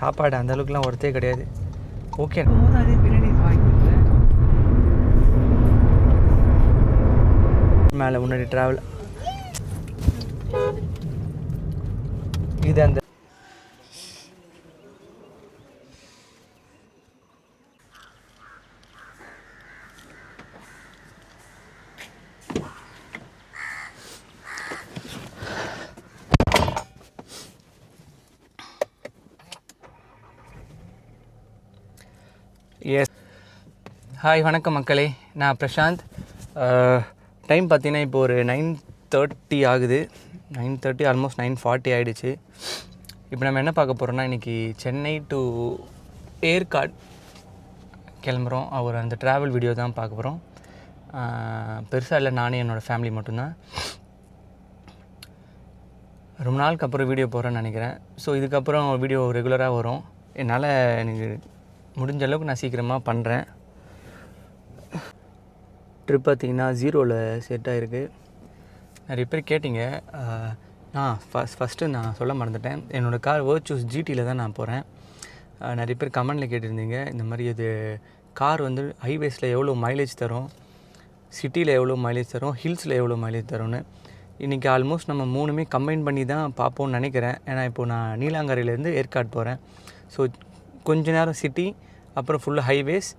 சாப்பாடு அந்தளவுக்குலாம் ஒருத்தே கிடையாது. ஓகே மேலே முன்னாடி ட்ராவல் இது அந்த எஸ். ஹாய், வணக்கம் மக்களே. நான் பிரசாந்த். டைம் பார்த்தீங்கன்னா இப்போ ஒரு 9:30 ஆகுது. 9:30 ஆல்மோஸ்ட் 9:40 ஆகிடுச்சு. இப்போ நம்ம என்ன பார்க்க போகிறோம்னா, இன்றைக்கி சென்னை டு ஏற்காடு கிளம்புறோம். அவர் அந்த ட்ராவல் வீடியோ தான் பார்க்க போகிறோம். பெருசாக இல்லை, நானே என்னோடய ஃபேமிலி மட்டும்தான். ரொம்ப நாளுக்கு அப்புறம் வீடியோ போகிறேன்னு நினைக்கிறேன். ஸோ இதுக்கப்புறம் வீடியோ ரெகுலராக வரும். என்னால் எனக்கு முடிஞ்ச அளவுக்கு நான் சீக்கிரமாக பண்ணுறேன். ட்ரிப் பார்த்திங்கன்னா 0ல் செட் ஆகிருக்கு. நிறைய பேர் கேட்டிங்க. ஃபஸ்ட்டு நான் சொல்ல மறந்துட்டேன். என்னோடய கார் வேர்ச்சூஸ் GTயில் தான் நான் போகிறேன். நிறைய பேர் கமெண்டில் கேட்டிருந்தீங்க, இந்த மாதிரி இது கார் வந்து ஹைவேஸில் எவ்வளோ மைலேஜ் தரும், சிட்டியில் எவ்வளோ மைலேஜ் தரும், ஹில்ஸில் எவ்வளோ மைலேஜ் தரும்னு. இன்றைக்கி ஆல்மோஸ்ட் நம்ம 3மே கம்பைன் பண்ணி தான் பார்ப்போம்னு நினைக்கிறேன். ஏன்னா இப்போது நான் நீலாங்கரையிலேருந்து ஏற்காடு போகிறேன். ஸோ கொஞ்ச நேரம் சிட்டி, அப்புறம் ஃபுல்லாக ஹைவேஸ்,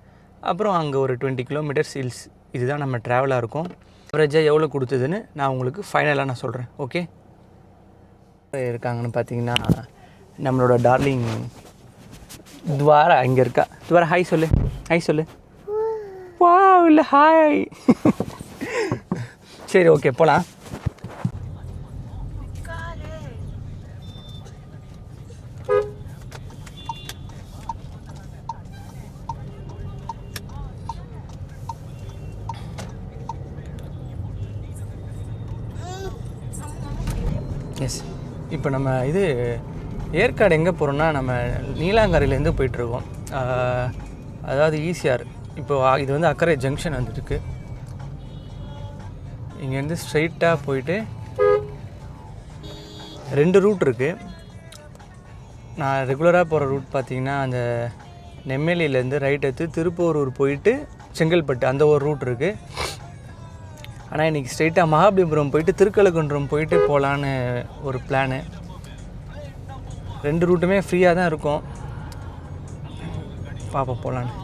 அப்புறம் அங்கே ஒரு 20 கிலோமீட்டர்ஸ் ஹில்ஸ். இதுதான் நம்ம ட்ராவலாக இருக்கும். அவரேஜாக எவ்வளோ கொடுத்ததுன்னு நான் உங்களுக்கு ஃபைனலாக நான் சொல்கிறேன். ஓகே, இருக்காங்கன்னு பார்த்தீங்கன்னா நம்மளோட டார்லிங் துவாரா இங்கே இருக்கா. துவாரா ஹாய் சொல்லு, ஹாய் சொல்லு. வா இல்லை ஹாய். சரி, ஓகே போகலாம். எஸ், இப்போ நம்ம இது ஏற்காடு எங்கே போகிறோம்னா, நம்ம நீலாங்கரையிலேருந்து போயிட்டுருக்கோம். அதாவது ஈசிஆர். இப்போது இது வந்து அக்கரை ஜங்ஷன் வந்துருக்கு. இங்கேருந்து ஸ்ட்ரைட்டாக போயிட்டு 2 ரூட் இருக்குது. நான் ரெகுலராக போகிற ரூட் பார்த்திங்கன்னா அந்த நெம்மேலியிலேருந்து ரைட் எடுத்து திருப்பூரூர் போயிட்டு செங்கல்பட்டு அந்த ஒரு ரூட் இருக்குது. ஆனால் இன்றைக்கி ஸ்ட்ரெயிட்டாக மகாபலிபுரம் போயிட்டு திருக்கழுக்குன்றம் போயிட்டு போகலான்னு ஒரு பிளானு. 2 ரூட்டுமே ஃப்ரீயாக தான் இருக்கும். பாப்பா போகலான்னு.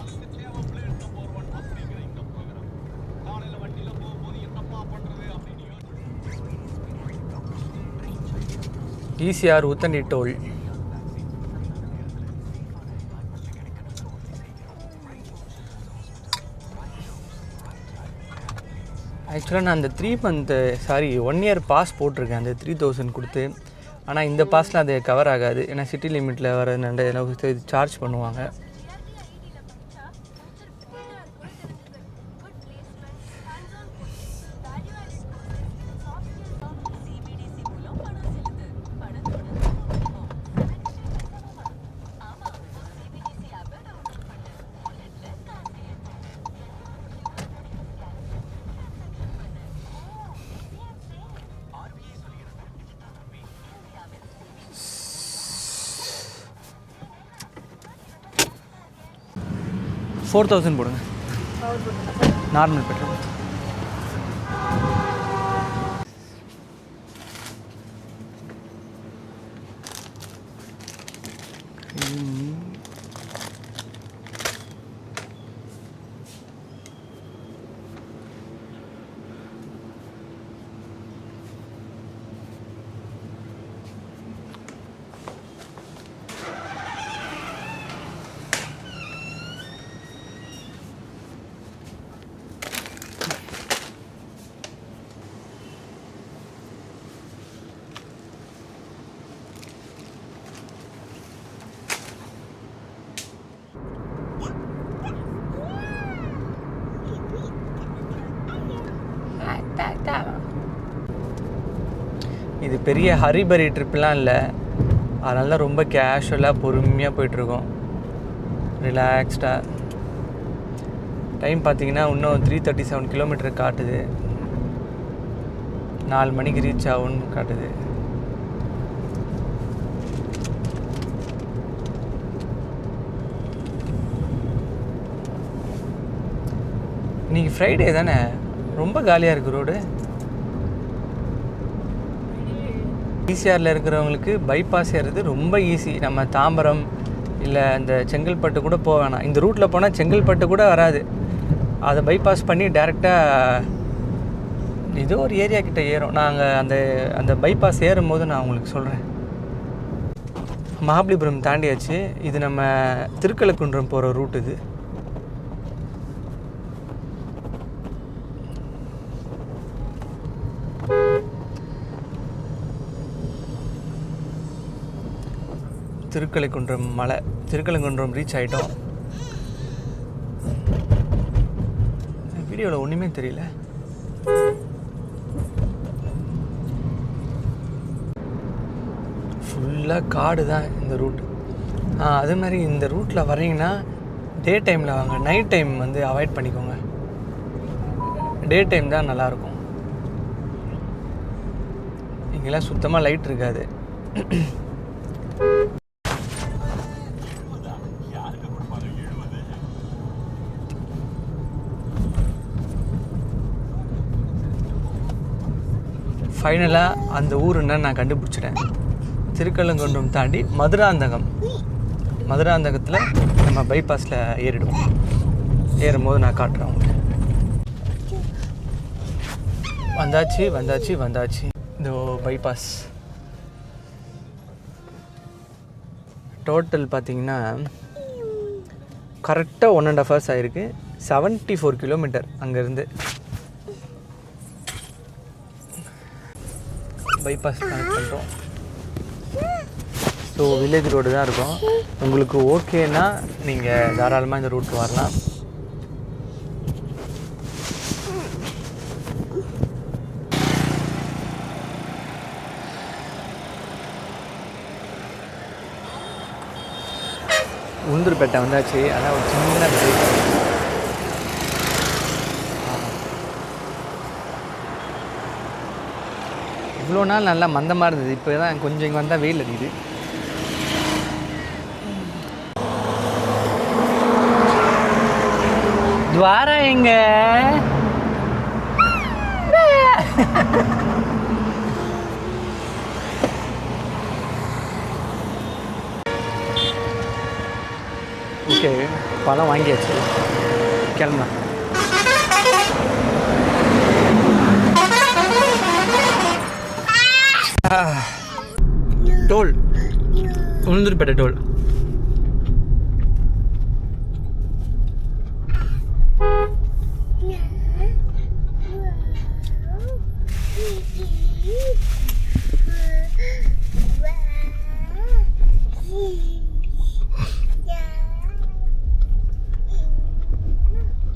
ECR Uthandi toll. ஆக்சுவலாக நான் அந்த 1 இயர் பாஸ் போட்டிருக்கேன், அந்த 3000 கொடுத்து. ஆனால் இந்த பாஸில் அது கவர் ஆகாது. ஏன்னா சிட்டி லிமிட்டில் வர அளவுக்கு சார்ஜ் பண்ணுவாங்க. $4000 போடுங்க, நார்மல் பெட்ரோல். இது பெரிய ஹரிபரி ட்ரிப்லாம் இல்லை. அதனால தான் ரொம்ப கேஷுவலாக பொறுமையாக போயிட்டுருக்கோம், ரிலாக்ஸ்டாக. டைம் பார்த்திங்கன்னா இன்னும் 337 கிலோமீட்டர் காட்டுது. 4 மணிக்கு ரீச் ஆகும்னு காட்டுது. இன்றைக்கி ஃப்ரைடே தானே, ரொம்ப காலியாக இருக்குது ரோடு. ஈசிஆரில் இருக்கிறவங்களுக்கு பைபாஸ் ஏறுறது ரொம்ப ஈஸி. நம்ம தாம்பரம் இல்லை இந்த செங்கல்பட்டு கூட போக வேணாம். இந்த ரூட்டில் போனால் செங்கல்பட்டு கூட வராது. அதை பைபாஸ் பண்ணி டேரெக்டாக ஏதோ ஒரு ஏரியா கிட்டே ஏறும். நாங்கள் அந்த பைபாஸ் ஏறும்போது நான் உங்களுக்கு சொல்கிறேன். மகாபலிபுரம் தாண்டியாச்சு. இது நம்ம திருக்கழுக்குன்றம் போகிற ரூட். இது திருக்கழுக்குன்றம் மலை. திருக்கழுக்குன்றம் ரீச் ஆகிட்டோம். வீடியோவில் ஒன்றுமே தெரியல. ஃபுல்லாக காடு தான் இந்த ரூட். அதே மாதிரி இந்த ரூட்டில் வரீங்கன்னா டே டைமில் வாங்க. நைட் டைம் வந்து அவாய்ட் பண்ணிக்கோங்க. டே டைம் தான் நல்லாயிருக்கும். இங்கெல்லாம் சுத்தமாக லைட் இருக்காது. ஃபைனலாக அந்த ஊர் என்னன்னு நான் கண்டுபிடிச்சிட்டேன். திருக்கழுக்குன்றம் தாண்டி மதுராந்தகம். மதுராந்தகத்தில் நம்ம பைபாஸில் ஏறிடுவோம். ஏறும்போது நான் காட்டுறேன் உங்களுக்கு. வந்தாச்சு இந்த பைபாஸ். டோட்டல் பார்த்திங்கன்னா கரெக்டாக 1.5 hours ஆகிருக்கு. 74 கிலோமீட்டர் அங்கேருந்து. பைபாஸ் கனெக்ட் பண்ணுறோம். ஸோ வில்லேஜ் ரோடு தான் இருக்கும். உங்களுக்கு ஓகேனா நீங்கள் தாராளமாக இந்த ரூட்டுக்கு வரலாம். உளுந்தூர்பேட்டை வந்தாச்சு. அதான் ஒரு சின்ன பிரேக். இவ்வளோ நாள் நல்லா மந்தமாக இருந்தது. இப்போ தான் கொஞ்சம் இங்கே வந்தால் வெயில் அடிக்குது. துவாரா எங்க? ஓகே, பழம் வாங்கியாச்சு. கிளம்பலாம். Toll, Ulundurpet toll.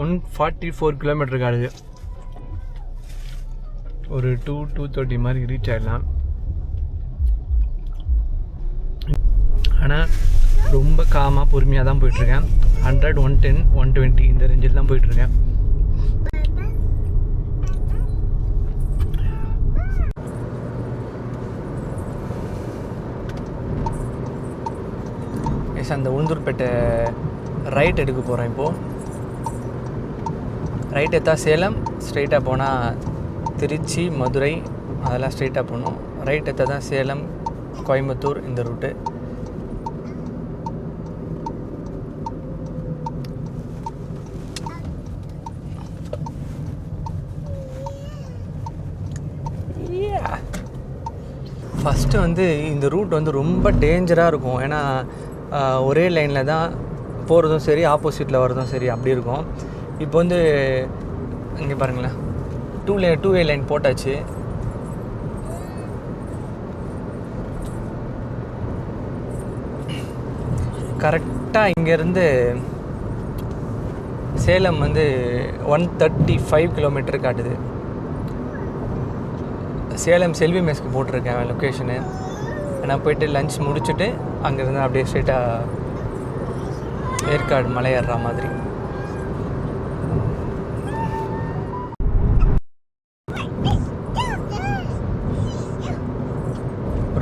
One 44 kilometre காடுது. ஒரு 2:30 மாதிரி ரீச் ஆகிடலாம். ஆனால் ரொம்ப காமாக பொறுமையாக தான் போயிட்டுருக்கேன். 100, 110, 120 இந்த ரேஞ்சில் தான் போயிட்டுருக்கேன். எஸ், அந்த உளுந்தூர்பேட்டை ரைட் எடுக்க போகிறேன். இப்போது ரைட் எடுத்தா சேலம், ஸ்ட்ரைட்டாக போனால் திருச்சி, மதுரை, அதெல்லாம் ஸ்ட்ரைட்டாக போகணும். ரைட் எடுத்தா தான் சேலம், கோயம்புத்தூர் இந்த ரூட்டு. ஃபஸ்ட்டு வந்து இந்த ரூட் வந்து ரொம்ப டேஞ்சராக இருக்கும். ஏன்னா ஒரே லைனில் தான் போகிறதும் சரி, ஆப்போசிட்டில் வர்றதும் சரி, அப்படி இருக்கும். இப்போ வந்து இங்கே பாருங்களேன், டூ வே லைன் போட்டாச்சு. கரெக்டாக இங்கேருந்து சேலம் வந்து 135 கிலோமீட்டர் காட்டுது. சேலம் செல்வி மெஸ்க்கு போட்டிருக்கேன் லொக்கேஷனு. நான் போய்ட்டு லன்ச் முடிச்சுட்டு அங்கேருந்து அப்படியே ஸ்ட்ரெயிட்டாக ஏற்காடு மலை ஏறுற மாதிரி.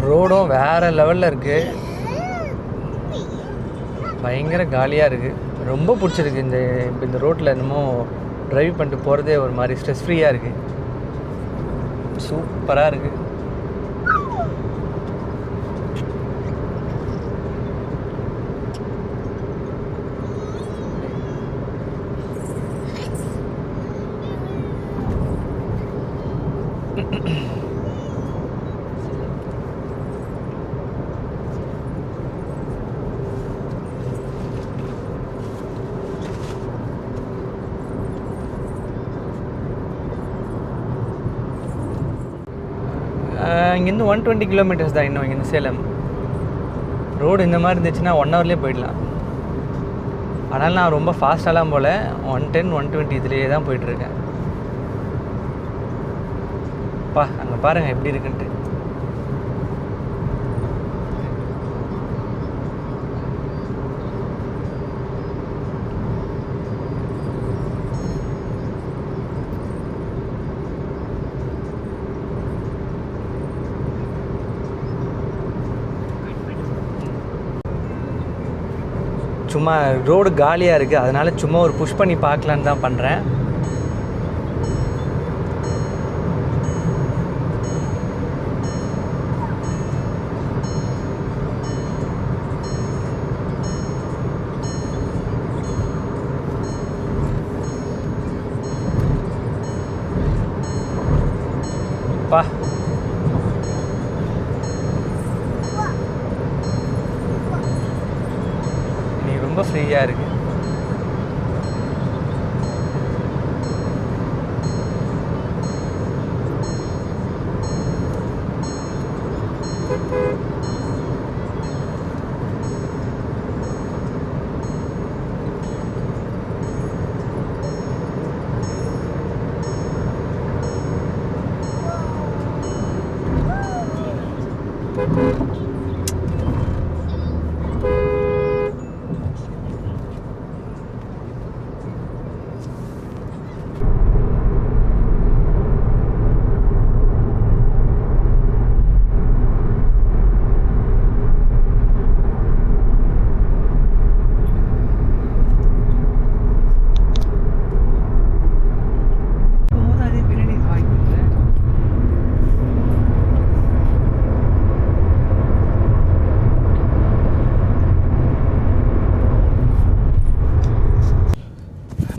ரோடும் வேறு லெவலில் இருக்குது. பயங்கர காலியாக இருக்குது. ரொம்ப பிடிச்சிருக்கு. இந்த ரோட்டில் என்னமோ ட்ரைவ் பண்ணிட்டு போகிறதே ஒரு மாதிரி ஸ்ட்ரெஸ் ஃப்ரீயாக இருக்குது. சூப்பராக இருக்குது. இங்கேருந்து 120 கிலோமீட்டர்ஸ் தான் இன்னும் இங்கேருந்து சேலம். ரோடு இந்த மாதிரி இருந்துச்சுன்னா 1 ஹவர்லேயே போயிடலாம். ஆனால் நான் ரொம்ப ஃபாஸ்ட்டாலாம் போல் 110 120 இதுலேயே தான் போயிட்டுருக்கேன். அங்கே பாருங்கள் எப்படி இருக்குன்ட்டு. சும்மா ரோடு காலியாக இருக்குது, அதனால் சும்மா ஒரு புஷ் பண்ணி பார்க்கலான்னு தான் பண்ணுறேன். நீ ரொம்ப ஃப்ரீயாக இருக்கு.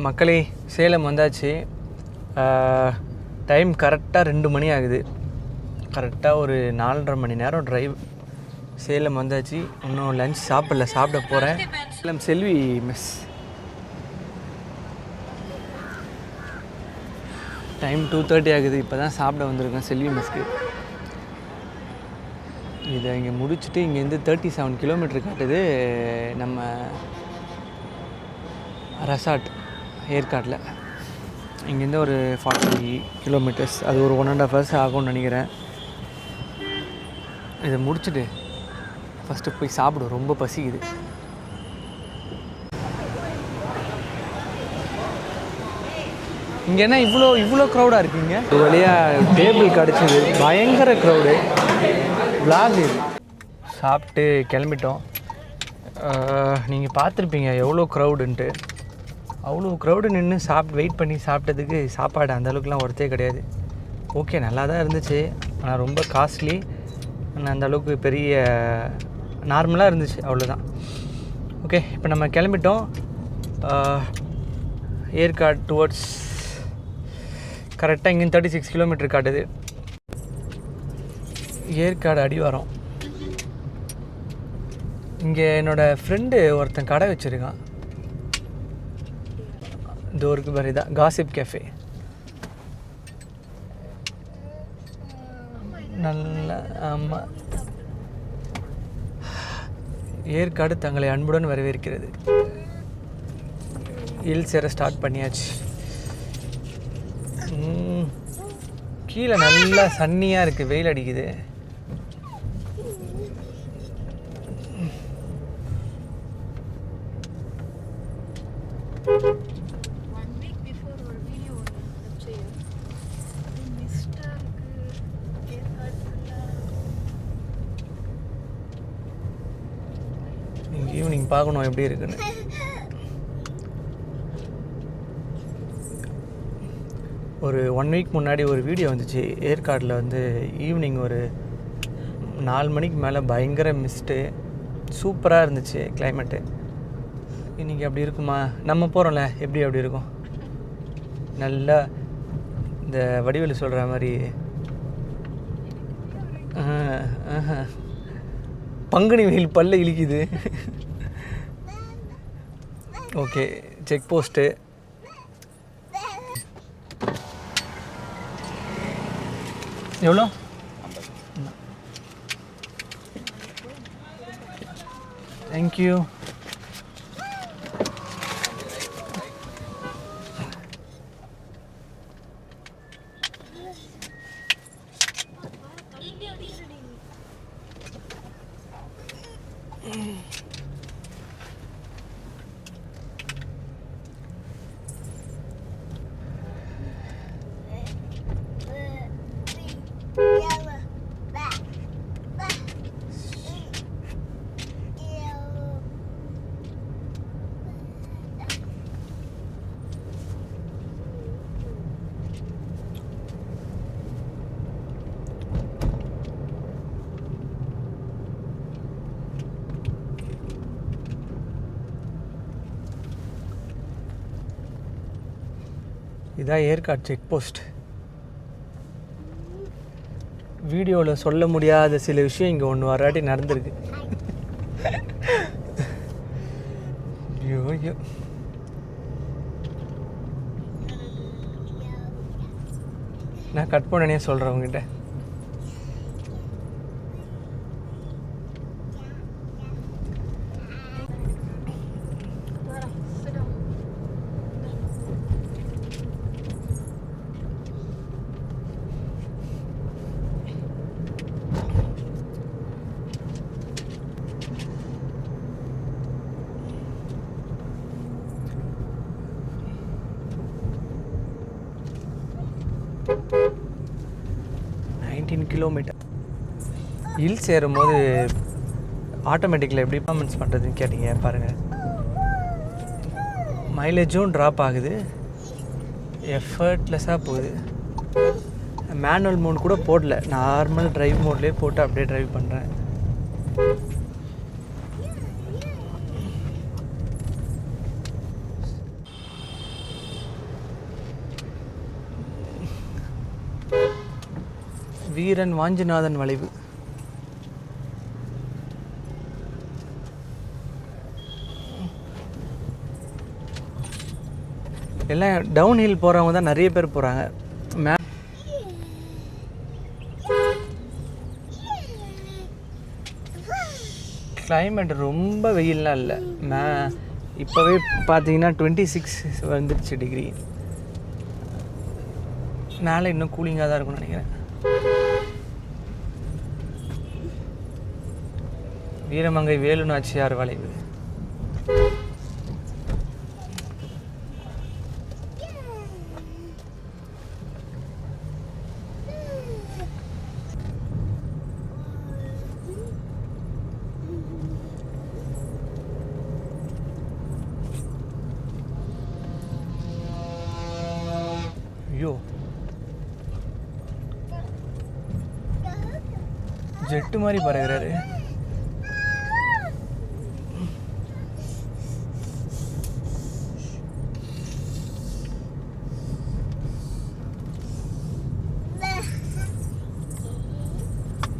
மக்களே, சேலம் வந்தாச்சு. டைம் கரெக்டாக 2 மணி ஆகுது. கரெக்டாக ஒரு 4.5 மணி நேரம் ட்ரைவ். சேலம் வந்தாச்சு. இன்னும் லஞ்ச் சாப்பிட போகிறேன். சேலம் செல்வி மெஸ். டைம் 2:30 ஆகுது. இப்போ தான் சாப்பிட வந்திருக்கேன் செல்வி மெஸ்க்கு. இதை இங்கே முடிச்சுட்டு இங்கேருந்து 37 கிலோமீட்டர் காட்டுது நம்ம ரெசார்ட் ஏற்காட்டில். இங்கேருந்து ஒரு 40 கிலோமீட்டர்ஸ், அது ஒரு 1.5 hours ஆகும்னு நினைக்கிறேன். இதை முடிச்சுட்டு ஃபஸ்ட்டு போய் சாப்பிடும், ரொம்ப பசிக்குது. இங்கே என்ன இவ்வளோ க்ரௌடாக இருக்குங்க? ஒரு வழியாக டேபிள் கிடச்சிது. பயங்கர க்ரௌடு. விளாக் சாப்பிட்டு கிளம்பிட்டோம். நீங்கள் பார்த்துருப்பீங்க எவ்வளோ க்ரௌடுன்ட்டு. அவ்வளோ க்ரௌடு நின்று வெயிட் பண்ணி சாப்பிட்டதுக்கு சாப்பாடு அந்தளவுக்குலாம் ஒர்த்தே கிடையாது. ஓகே, நல்லா தான் இருந்துச்சு, ஆனால் ரொம்ப காஸ்ட்லி. ஆனால் அந்தளவுக்கு பெரிய நார்மலாக இருந்துச்சு, அவ்வளோதான். ஓகே, இப்போ நம்ம கிளம்பிட்டோம். ஏற்காடு டுவர்ட்ஸ் கரெக்டாக இங்கேருந்து 36 கிலோமீட்டர் காட்டுது. ஏற்காடு அடிவாரம். இங்கே என்னோடய ஃப்ரெண்டு ஒருத்தன் கடை வச்சுருக்கான். டோருக்கு பாரு, தான் காசிப் கேஃபே. நல்ல ஆமாம், ஏற்காடு தங்களை அன்புடன் வரவேற்கிறது. ஹில்ஸ் ஏற ஸ்டார்ட் பண்ணியாச்சு. கீழே நல்லா சன்னியாக இருக்குது, வெயில் அடிக்குது. ஈவினிங் பார்க்கணும் எப்படி இருக்குன்னு. ஒரு 1 வீக் முன்னாடி ஒரு வீடியோ வந்துச்சு. ஏற்காடில் வந்து ஈவினிங் ஒரு 4 மணிக்கு மேலே பயங்கர மிஸ்ட்டு, சூப்பராக இருந்துச்சு கிளைமேட்டு. இன்றைக்கி அப்படி இருக்குமா? நம்ம போகிறோம்ல, எப்படி அப்படி இருக்கும்? நல்லா இந்த வடிவேலு சொல்கிற மாதிரி பங்குனி வெயில் பல்ல இழிக்குது. Okay, check post. எவ்வளோ? தேங்க்யூ. இதான் ஏற்காடு செக் போஸ்ட். வீடியோவில் சொல்ல முடியாத சில விஷயம் இங்கே ஒன்று வராட்டி நடந்திருக்கு. ஐயோ ஐயோ. நான் கட் பண்ணனே சொல்கிறேன் உங்ககிட்ட. கிலோமீட்டர் ஹில்ஸ் ஏறும்போது ஆட்டோமேட்டிக்கில் எப்படி பர்ஃபார்மன்ஸ் பண்ணுறதுன்னு கேட்டிங்க. பாருங்கள், மைலேஜும் ட்ராப் ஆகுது, எஃபர்ட்லெஸ்ஸாக போகுது. மேனுவல் மோட் கூட போடல, நார்மல் ட்ரைவ் மோட்லேயே போட்டு அப்படியே ட்ரைவ் பண்ணுறேன். வீரன் வாஞ்சிநாதன் வளைவு. எல்லாம் டவுன் ஹில் போகிறவங்க தான் நிறைய பேர் போகிறாங்க. கிளைமேட் ரொம்ப வெயில்லாம் இல்லை. இப்போவே பார்த்தீங்கன்னா 26 வந்துடுச்சு டிகிரி. மேலே இன்னும் கூலிங்காக தான் இருக்கும்னு நினைக்கிறேன். வீரமங்கை வேலு நாச்சியார் வளைவு. ஐயோ, ஜெட்டு மாதிரி பறகுறாரு.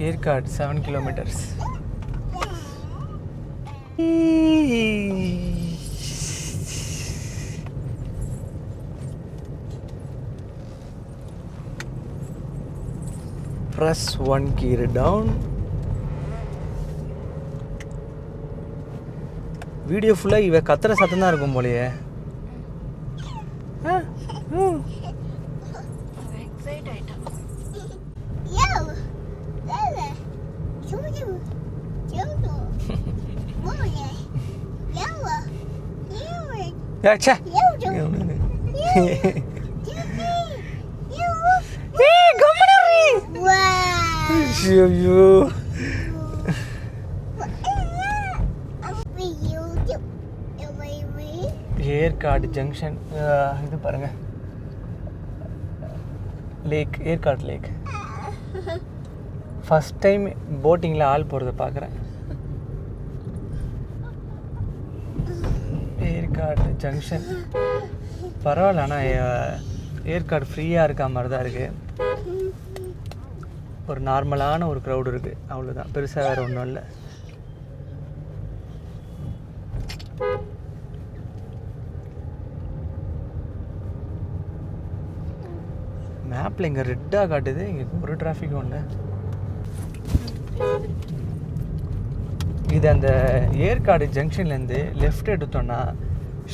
Yercaud 7 kilometres. Press 1 key down. Video ஃபுல்லாக இவ கத்துற சத்தம் தான் இருக்கும் போலயே. ஐயோ, ஏற்காடு ஜங்ஷன். இது பாருங்க, லேக், ஏற்காடு லேக். ஃபஸ்ட் டைம் போட்டிங்கில் ஆள் போகிறத பார்க்குறேன். ஏற்காடு ஜங்ஷன் பரவாயில்ல, ஆனால் ஏற்காடு ஃப்ரீயாக இருக்கா மாதிரி தான் இருக்குது. ஒரு நார்மலான ஒரு க்ரௌடு இருக்குது, அவ்வளோதான், பெருசாக வேறு ஒன்றும் இல்லை. மேப்பில் இங்கே ரெட்டாக காட்டுது, இங்கே ஒரு டிராஃபிக்கும் இல்லை. இது அந்த ஏற்காடு ஜங்ஷன்லேருந்து லெஃப்ட் எடுத்தோன்னா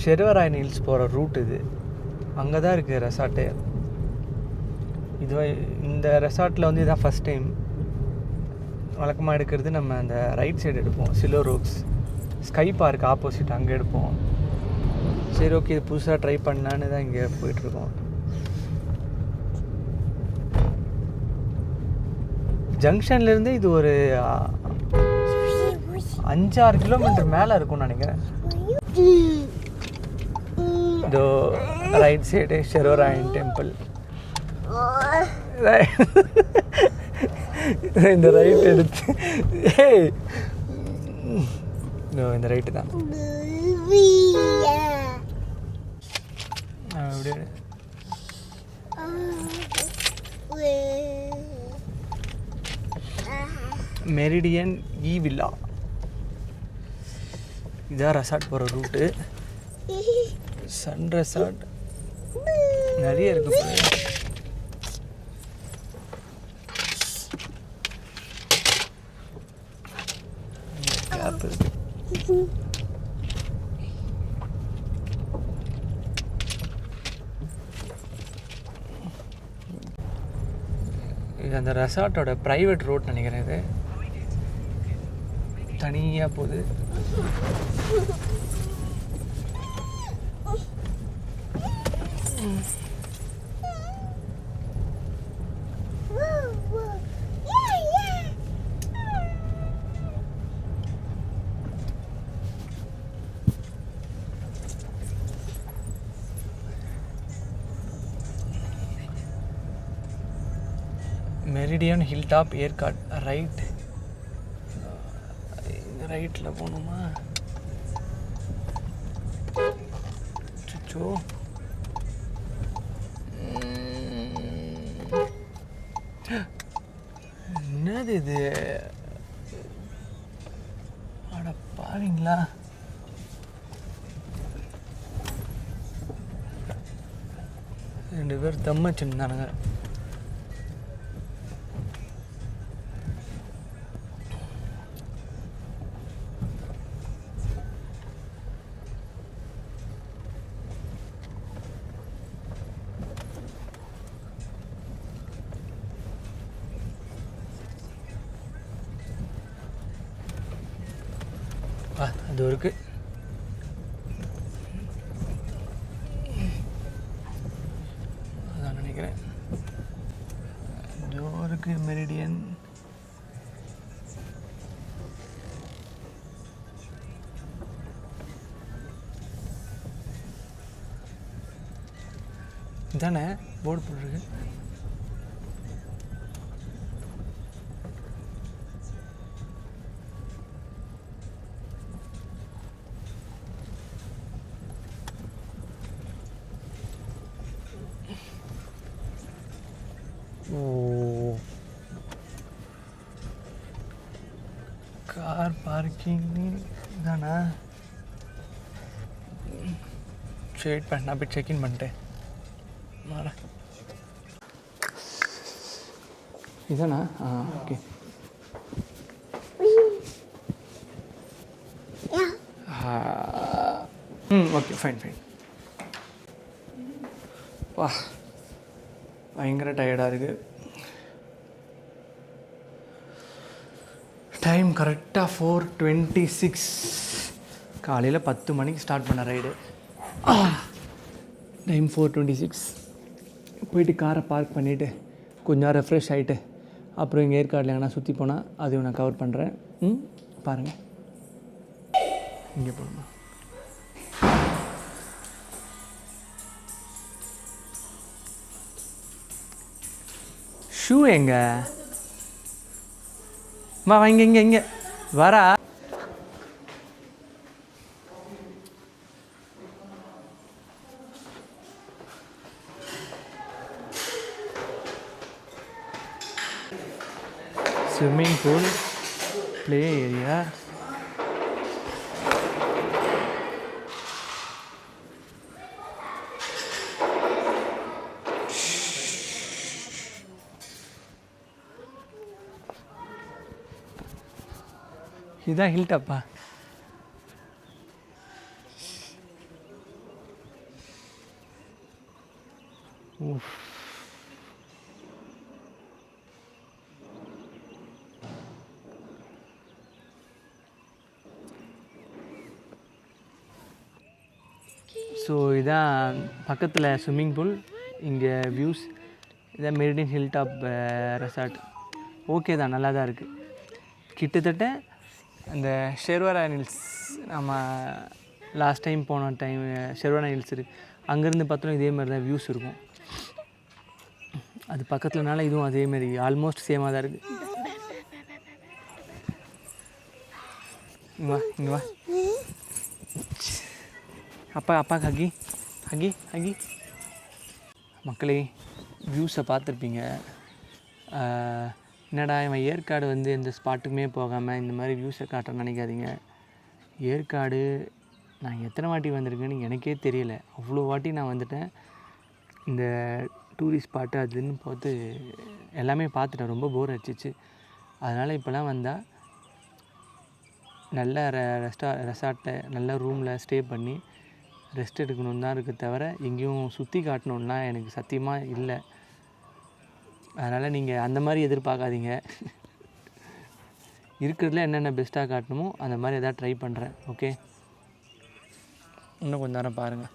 ஷெர்வராயன் ஹில்ஸ் போகிற ரூட் இது. அங்கே தான் இருக்குது ரெசார்ட்டு. இந்த ரெசார்ட்டில் வந்து இதான் ஃபஸ்ட் டைம். வழக்கமாக எடுக்கிறது நம்ம அந்த ரைட் சைடு எடுப்போம், சிலோர் ஓக்ஸ் ஸ்கை பார்க் ஆப்போசிட் அங்கே எடுப்போம். சரி ஓகே, இது புதுசாக ட்ரை பண்ணலான்னு தான் இங்கே போயிட்டுருக்கோம். ஜங்ஷன்லேருந்து இது ஒரு 5-6 கிலோமீட்டர் மேலே இருக்கும்னு நினைக்கிறேன். இதோ ரைட் சைடு ஷெர்வராயன் டெம்பிள். இந்த ரைட் எடுத்து இந்த ரைட்டு தான் அப்படியே. மெரிடியன் இ வில்லா, இதான் ரெசார்ட் போகிற ரூட்டு. சன் ரெசார்ட் நிறைய இருக்கு. கேப் இருக்கு. இது அந்த ரெசார்ட்டோட ப்ரைவேட் ரோட் நினைக்கிறேன். இது தனியாக போகுது. Meridian hill top Yercaud right. ரைட்டில் போகணுமா? சுச்சோ, என்னது இது? அட பாருங்களா, ரெண்டு பேர் தம்ம சின்னானுங்க. அது இருக்கு. அதான் நினைக்கிறேன். இதோ இருக்கு மெரிடியன். இதானே போர்டு போட்டிருக்கு. கார் பார்க்கிங் தானே? சரி வெயிட் பண்ண, நான் போய் செக்இன் பண்ணிட்டேன் வரேன். இதானா? ஓகே. Okay fine fine. வா, பயங்கர டயர்டாக இருக்குது. டைம் கரெக்டாக 4:26. காலையில் 10 மணிக்கு ஸ்டார்ட் பண்ண ரைடு. டைம் 4:26. போயிட்டு காரை பார்க் பண்ணிவிட்டு கொஞ்சம் ரெஃப்ரெஷ் ஆகிட்டு அப்புறம் இங்கே ஏற்காடில் எங்கன்னா சுற்றி போனால் அதையும் நான் கவர் பண்ணுறேன். பாருங்கள், இங்கே போகணும். ஷூ எங்க வா இங்கே இங்கே இங்கே வரா. ஸ்விம்மிங் பூல், ப்ளே ஏரியா, இதுதான் ஹில் டாப்பா. ஸோ இதான் பக்கத்தில் ஸ்விம்மிங் பூல், இங்கே வியூஸ். இதான் Meridian hill top resort. Okay தான், நல்லா தான் இருக்குது. கிட்டத்தட்ட அந்த ஷெர்வரா ஹில்ஸ், நம்ம லாஸ்ட் டைம் போன டைம் ஷெர்வரா ஹில்ஸ் இருக்குது, அங்கேருந்து பார்த்தோன்னா இதே மாதிரி தான் வியூஸ் இருக்கும். அது பக்கத்துலனால இதுவும் அதேமாரி ஆல்மோஸ்ட் சேமாக தான் இருக்குது. இங்கே வா இங்கே வா அப்பா ஹக்கி ஹக்கி ஹக்கி. மக்களே, வியூஸை பார்த்துருப்பீங்க. என்னடா இவன் ஏற்காடு வந்து இந்த ஸ்பாட்டுக்குமே போகாமல் இந்த மாதிரி வியூஸை காட்டுறேன்னு நினைக்காதீங்க. ஏற்காடு நான் எத்தனை வாட்டி வந்திருக்கேன்னு எனக்கே தெரியலை. அவ்வளோ வாட்டி நான் வந்துட்டேன். இந்த டூரிஸ்ட் ஸ்பாட்டு அதுன்னு பார்த்து எல்லாமே பார்த்துட்டேன். ரொம்ப போர் அடிச்சிச்சு. அதனால் இப்போலாம் வந்தால் நல்ல ரெசார்ட்டை நல்ல ரூமில் ஸ்டே பண்ணி ரெஸ்ட் எடுக்கணுன்னு தான் இருக்குது தவிர எங்கேயும் சுற்றி காட்டணுன்னா எனக்கு சத்தியமாக இல்லை. அதனால் நீங்கள் அந்த மாதிரி எதிர்பார்க்காதீங்க. இருக்கிறதுல என்னென்ன பெஸ்ட்டாக காட்டணுமோ அந்த மாதிரி எதாவது ட்ரை பண்ணுறேன். ஓகே, இன்னும் கொஞ்ச நேரம் பாருங்கள்.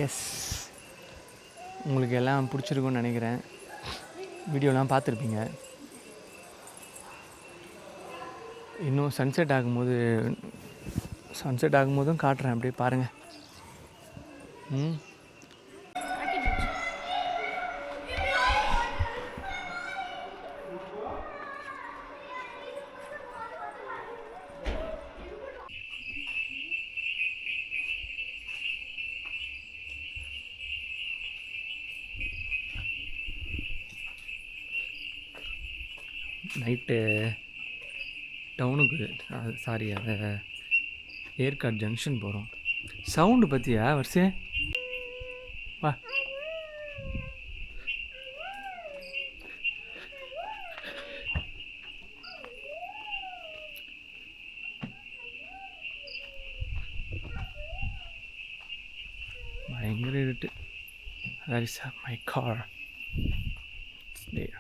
எஸ், உங்களுக்கு எல்லாம் பிடிச்சிருக்குன்னு நினைக்கிறேன். வீடியோலாம் பார்த்துருப்பீங்க. இன்னும் சன்செட் ஆகும்போதும் காட்டுறேன், அப்படியே பாருங்கள். நைட்டு டவுனுக்கு சாரி அதை ஏற்காடு ஜங்ஷன் போகிறோம். சவுண்டு பற்றியா வரிசை வா. பயங்கர இருட்டு. That is my car. It's there.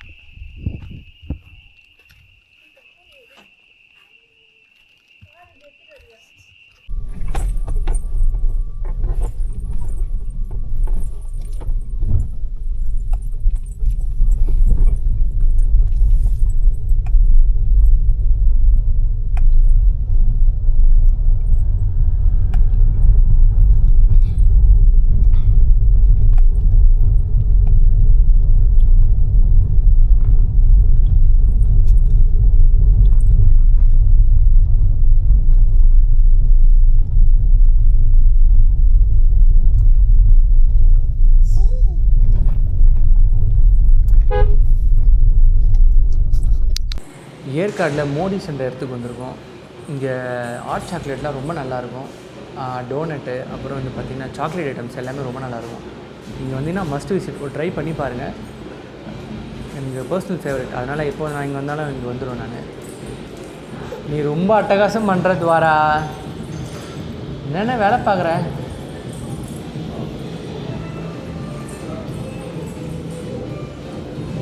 ஏற்காடில் Modi's என்ற இடத்துக்கு வந்திருக்கோம். இங்கே ஹாட் சாக்லேட்லாம் ரொம்ப நல்லாயிருக்கும். டோனட்டு, அப்புறம் வந்து பார்த்திங்கன்னா சாக்லேட் ஐட்டம்ஸ் எல்லாமே ரொம்ப நல்லாயிருக்கும். இங்கே வந்தீங்கன்னா மஸ்ட் விசிட், ட்ரை பண்ணி பாருங்கள். எனக்கு பர்சனல் ஃபேவரட். அதனால் எப்போ நான் இங்கே வந்தாலும் இங்கே வந்துடுவேன் நான். நீ ரொம்ப அட்டகாசம் பண்ணுற துவாரா, என்னென்ன வேலை பார்க்குற?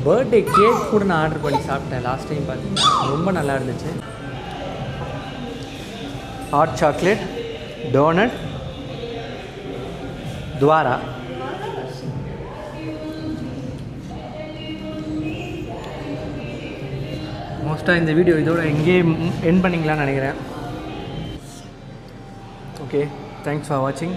பர்த்டே கேக் கூட நான் ஆர்டர் பண்ணி சாப்பிட்டேன் லாஸ்ட் டைம், பார்த்தீங்கன்னா ரொம்ப நல்லா இருந்துச்சு. ஹாட் சாக்லேட், டோனட், துவாரா. மோஸ்ட்டாக இந்த வீடியோ இதோட எங்கேயே என் பண்ணிங்களான்னு நினைக்கிறேன். ஓகே, தேங்க்ஸ் ஃபார் வாட்சிங்.